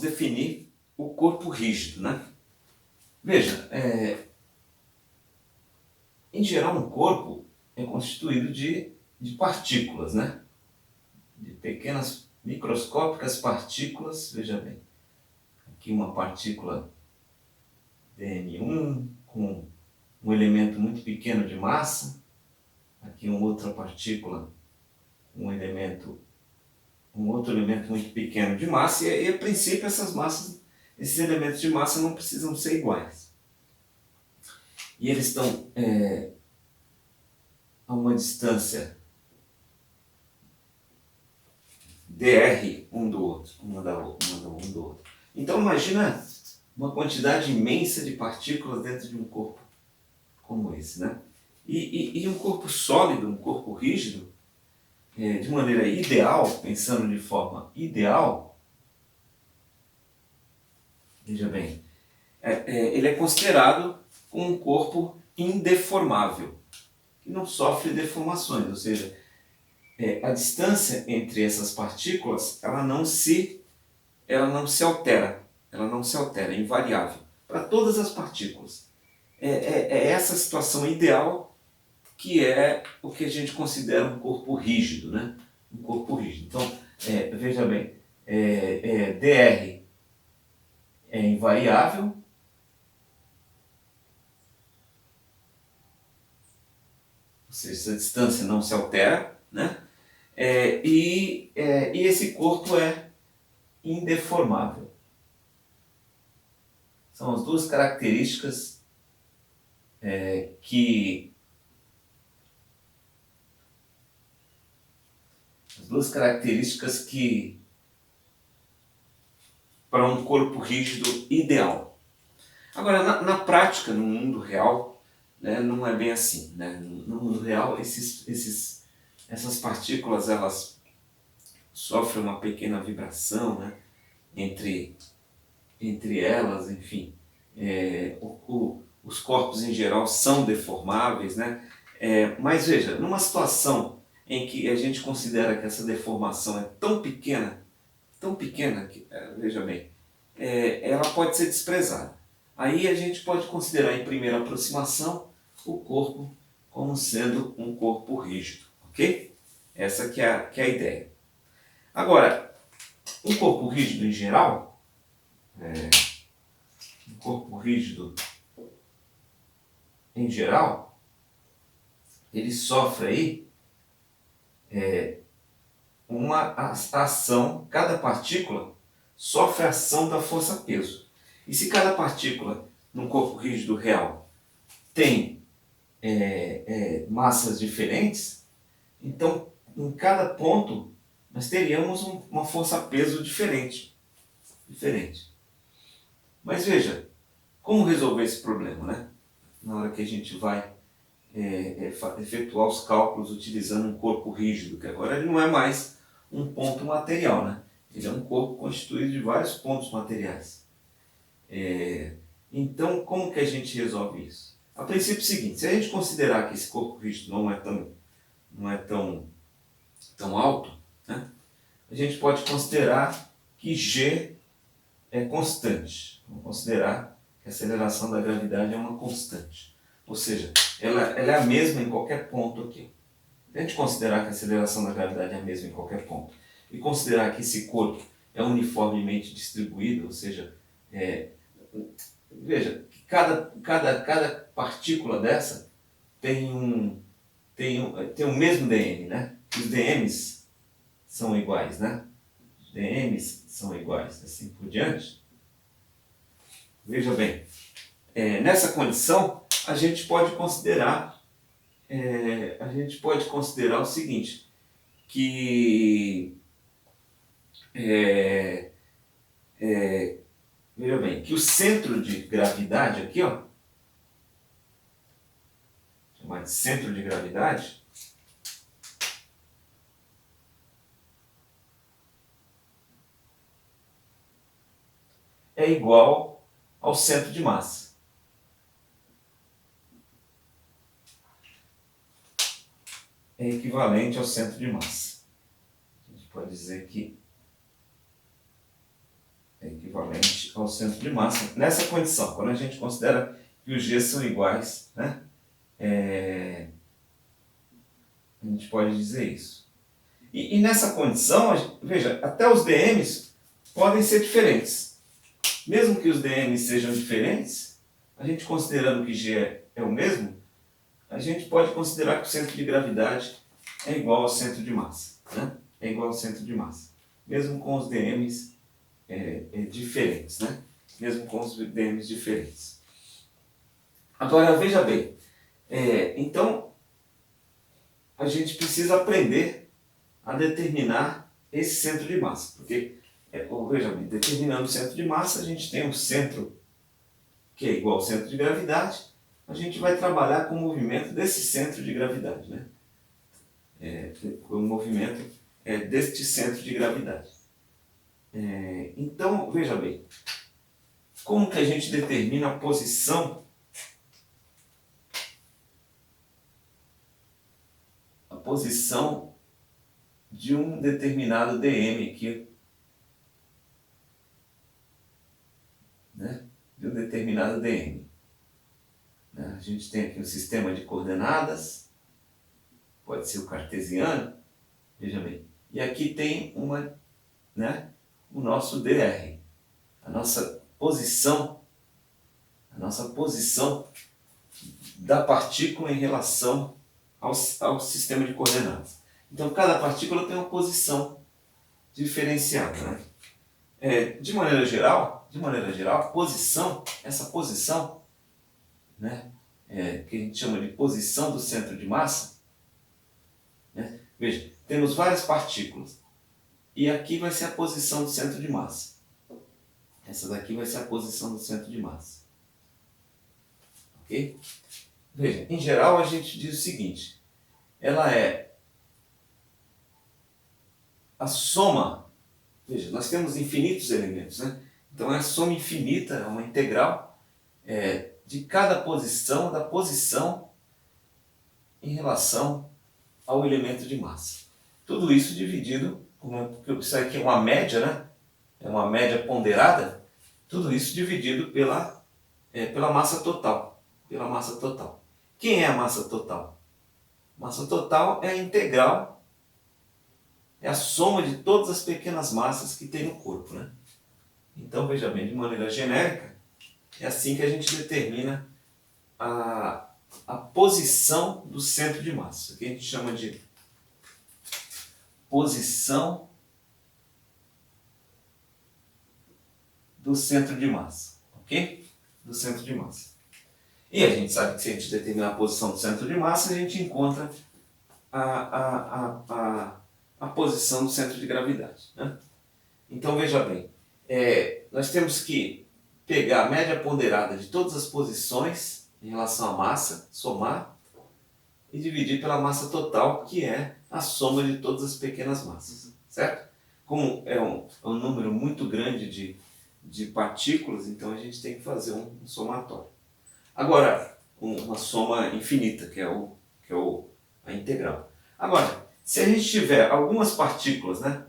definir o corpo rígido, né? Veja, em geral um corpo é constituído de partículas, né? De pequenas microscópicas partículas, veja bem, aqui uma partícula DM1 com um elemento muito pequeno de massa, aqui uma outra partícula, um outro elemento muito pequeno de massa, e a princípio esses elementos de massa não precisam ser iguais. E eles estão a uma distância dr um do outro, um do outro. Então imagina uma quantidade imensa de partículas dentro de um corpo como esse, né? E um corpo sólido, um corpo rígido, de maneira ideal, pensando de forma ideal, veja bem, ele é considerado um corpo indeformável, que não sofre deformações, ou seja, a distância entre essas partículas ela não se altera, é invariável para todas as partículas. É essa situação ideal que é o que a gente considera um corpo rígido, né? Um corpo rígido. Então, veja bem, dr é invariável, ou seja, essa distância não se altera, né? E esse corpo é indeformável. São as duas características que para um corpo rígido ideal. Agora, na prática, no mundo real, né, não é bem assim, né? No mundo real, essas partículas elas sofrem uma pequena vibração, né, entre elas, enfim. Os corpos em geral são deformáveis, né? Mas veja, numa situação em que a gente considera que essa deformação é tão pequena que, veja bem, ela pode ser desprezada. Aí a gente pode considerar em primeira aproximação o corpo como sendo um corpo rígido, ok? Essa que é a ideia. Agora, um corpo rígido em geral, ele sofre aí uma ação, cada partícula sofre a ação da força-peso. E se cada partícula num corpo rígido real tem massas diferentes, então em cada ponto nós teríamos uma força-peso diferente. Mas veja, como resolver esse problema, né? Na hora que a gente vai efetuar os cálculos utilizando um corpo rígido, que agora ele não é mais um ponto material, né? Ele é um corpo constituído de vários pontos materiais. Então, como que a gente resolve isso? A princípio é o seguinte: se a gente considerar que esse corpo rígido não é tão alto, né? A gente pode considerar que G é constante. Vamos considerar que a aceleração da gravidade é uma constante. Ou seja, ela é a mesma em qualquer ponto aqui. Se a gente considerar que a aceleração da gravidade é a mesma em qualquer ponto e considerar que esse corpo é uniformemente distribuído, ou seja, veja que cada partícula dessa tem o mesmo dm, né? Os dm's são iguais, né? Os dm's são iguais, assim por diante. Veja bem, nessa condição a gente pode considerar o seguinte, que veja bem, que o centro de gravidade aqui, ó, chamado de centro de gravidade, é igual ao centro de massa. É equivalente ao centro de massa. A gente pode dizer que é equivalente ao centro de massa. Nessa condição, quando a gente considera que os G são iguais, né? A gente pode dizer isso. E nessa condição, veja, até os DMs podem ser diferentes. Mesmo que os DMs sejam diferentes, a gente considerando que G é o mesmo, a gente pode considerar que o centro de gravidade é igual ao centro de massa. Né? É igual ao centro de massa. Mesmo com os DMs diferentes. Né? Mesmo com os DMs diferentes. Agora, veja bem. Então, a gente precisa aprender a determinar esse centro de massa. Porque, veja bem, determinando o centro de massa, a gente tem um centro que é igual ao centro de gravidade, a gente vai trabalhar com o movimento desse centro de gravidade, né? Com o movimento deste centro de gravidade. Então, veja bem, como que a gente determina a posição de um determinado DM aqui, né? De um determinado DM. A gente tem aqui um sistema de coordenadas, pode ser o cartesiano, veja bem. E aqui tem o nosso DR, a nossa posição da partícula em relação ao sistema de coordenadas. Então, cada partícula tem uma posição diferenciada. Né? De maneira geral, essa posição, né, que a gente chama de posição do centro de massa, né? Veja, temos várias partículas. E aqui vai ser a posição do centro de massa. Essa daqui vai ser a posição do centro de massa. Ok? Veja, em geral a gente diz o seguinte. Ela é a soma. Veja, nós temos infinitos elementos, né? Então é a soma infinita, é uma integral de cada posição, da posição em relação ao elemento de massa. Tudo isso dividido, porque isso aqui é uma média, né? É uma média ponderada, tudo isso dividido pela massa total. Pela massa total. Quem é a massa total? Massa total é a integral, é a soma de todas as pequenas massas que tem no corpo. Né? Então, veja bem, de maneira genérica, é assim que a gente determina a posição do centro de massa. Isso aqui a gente chama de posição do centro de massa. Ok? Do centro de massa. E a gente sabe que se a gente determinar a posição do centro de massa, a gente encontra a posição do centro de gravidade. Né? Então, veja bem, nós temos que pegar a média ponderada de todas as posições em relação à massa, somar, e dividir pela massa total, que é a soma de todas as pequenas massas. Certo? Como é um número muito grande de partículas, então a gente tem que fazer um somatório. Agora, uma soma infinita, que é a integral. Agora, se a gente tiver algumas partículas, né,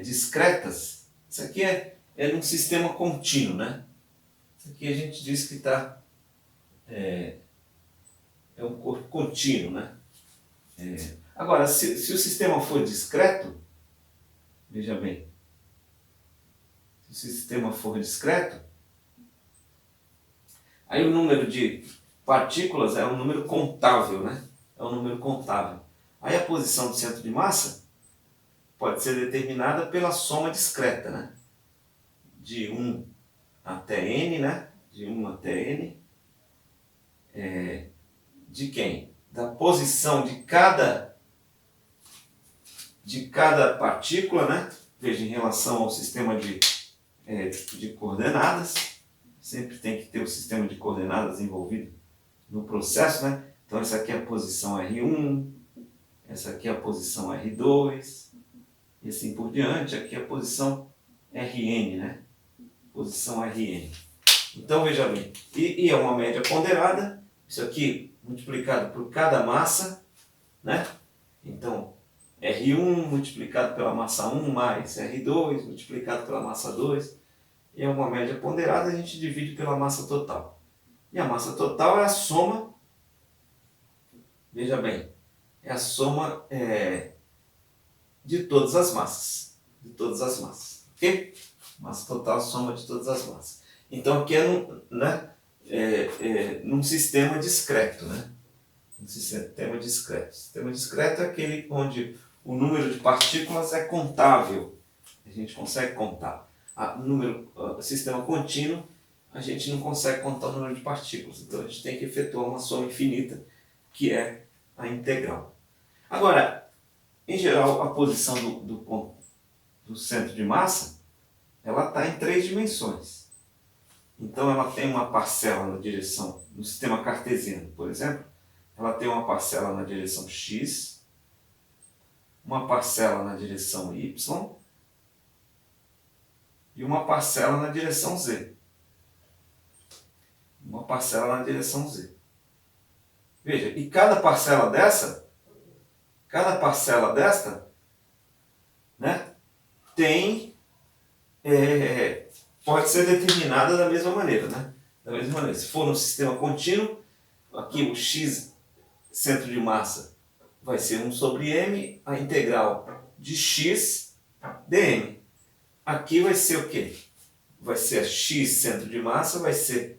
discretas, isso aqui é num sistema contínuo. Né? Isso aqui a gente diz que é um corpo contínuo. Né? Agora, se o sistema for discreto, veja bem, se o sistema for discreto, aí o número de partículas é um número contável, né? É um número contável. Aí a posição do centro de massa pode ser determinada pela soma discreta, né? De 1 até n, né? De 1 até n. De quem? Da posição de cada partícula, né? Veja, em relação ao sistema de coordenadas. Sempre tem que ter o sistema de coordenadas envolvido no processo, né? Então essa aqui é a posição R1, essa aqui é a posição R2, e assim por diante. Aqui é a posição Rn, né? Posição Rn. Então veja bem, e é uma média ponderada, isso aqui multiplicado por cada massa, né? Então R1 multiplicado pela massa 1 mais R2 multiplicado pela massa 2. E é uma média ponderada, a gente divide pela massa total. E a massa total é a soma, veja bem, é a soma de todas as massas. De todas as massas. Ok? Massa total é a soma de todas as massas. Então aqui num sistema discreto, né? Um sistema discreto. Sistema discreto é aquele onde o número de partículas é contável. A gente consegue contar. Sistema contínuo, a gente não consegue contar o número de partículas. Então a gente tem que efetuar uma soma infinita, que é a integral. Agora, em geral, a posição do centro de massa, ela está em 3 dimensões. Então ela tem uma parcela na direção, no sistema cartesiano, por exemplo, ela tem uma parcela na direção x, uma parcela na direção y e uma parcela na direção z. Uma parcela na direção z. Veja, e cada parcela desta, né, pode ser determinada da mesma maneira, né? Da mesma maneira. Se for no sistema contínuo, aqui o x, centro de massa, vai ser 1 sobre m, a integral de x dm. Aqui vai ser o quê? Vai ser a x, centro de massa, vai ser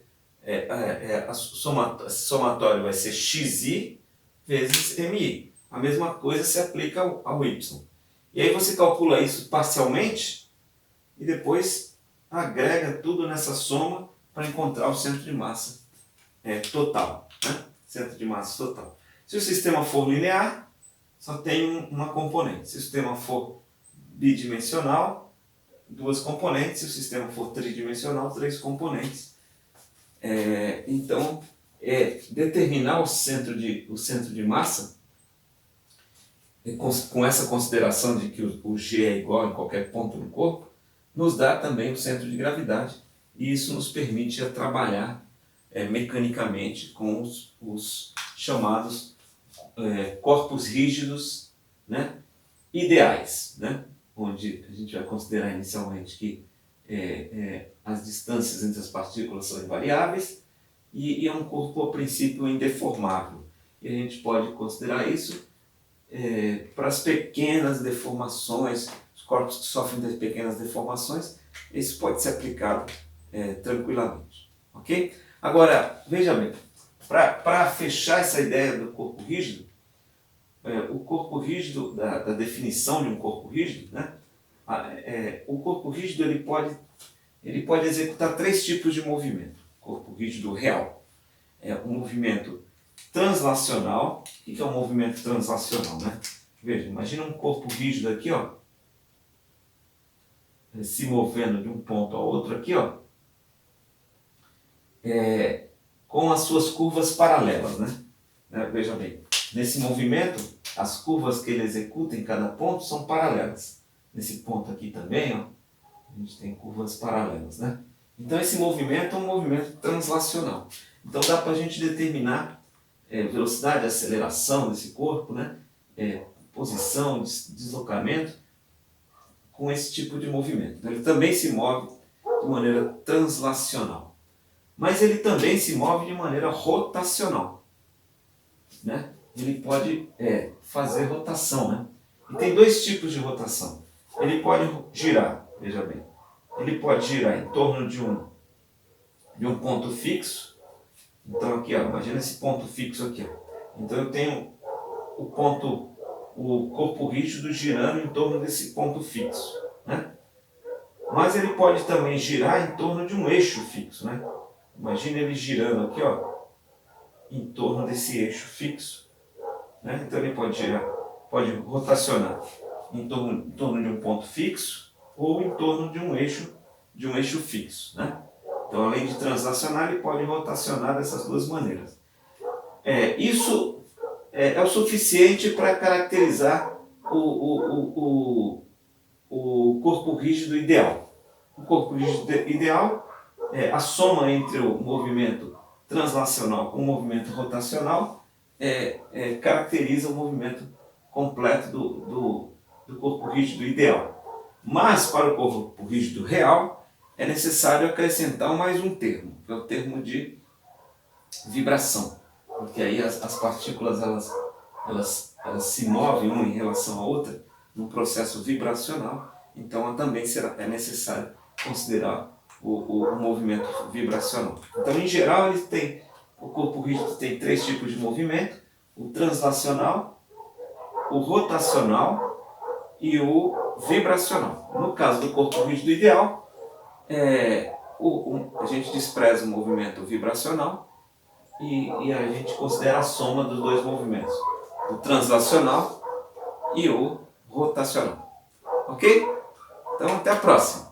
somatório vai ser xi vezes mi. A mesma coisa se aplica ao y. E aí você calcula isso parcialmente e depois agrega tudo nessa soma para encontrar o centro de massa total. Né? Centro de massa total. Se o sistema for linear, só tem uma componente. Se o sistema for bidimensional, 2 componentes. Se o sistema for tridimensional, 3 componentes. Então, determinar o centro de massa, com essa consideração de que o G é igual em qualquer ponto no corpo, nos dá também o centro de gravidade. E isso nos permite trabalhar mecanicamente com os chamados corpos rígidos, né, ideais, né, onde a gente vai considerar inicialmente que as distâncias entre as partículas são invariáveis e é um corpo, a princípio, indeformável. E a gente pode considerar isso para as pequenas deformações, os corpos que sofrem de pequenas deformações, isso pode ser aplicado tranquilamente. Ok? Agora, veja bem, para fechar essa ideia do corpo rígido, o corpo rígido, da definição de um corpo rígido, né? O corpo rígido ele pode executar 3 tipos de movimento. Corpo rígido real. Um movimento translacional. O que é um movimento translacional? Né? Veja, imagina um corpo rígido aqui, ó, se movendo de um ponto ao outro aqui, ó, com as suas curvas paralelas. Né? Veja bem, nesse movimento, as curvas que ele executa em cada ponto são paralelas. Nesse ponto aqui também, ó, a gente tem curvas paralelas, né? Então esse movimento é um movimento translacional. Então dá para a gente determinar velocidade, aceleração desse corpo, né? Posição, deslocamento, com esse tipo de movimento. Ele também se move de maneira translacional. Mas ele também se move de maneira rotacional. Né? Ele pode fazer rotação. Né? E tem 2 tipos de rotação. Ele pode girar, veja bem, ele pode girar em torno de um ponto fixo. Então aqui, ó, imagina esse ponto fixo aqui. Ó. Então eu tenho o corpo rígido girando em torno desse ponto fixo. Né? Mas ele pode também girar em torno de um eixo fixo. Né? Imagina ele girando aqui, ó, em torno desse eixo fixo. Né? Então ele pode rotacionar em torno de um ponto fixo ou em torno de um eixo fixo. Né? Então, além de translacionar, ele pode rotacionar dessas 2 maneiras. Isso é o suficiente para caracterizar o corpo rígido ideal. O corpo rígido ideal é a soma entre o movimento translacional com o movimento rotacional caracteriza o movimento completo do corpo rígido ideal. Mas para o corpo rígido real é necessário acrescentar mais um termo, que é o termo de vibração, porque aí as partículas elas se movem uma em relação à outra num processo vibracional, então também é necessário considerar o movimento vibracional. Então, em geral, o corpo rígido tem 3 tipos de movimento: o translacional, o rotacional e o vibracional. No caso do corpo rígido ideal, a gente despreza o movimento vibracional e a gente considera a soma dos 2 movimentos, o translacional e o rotacional. Ok? Então, até a próxima!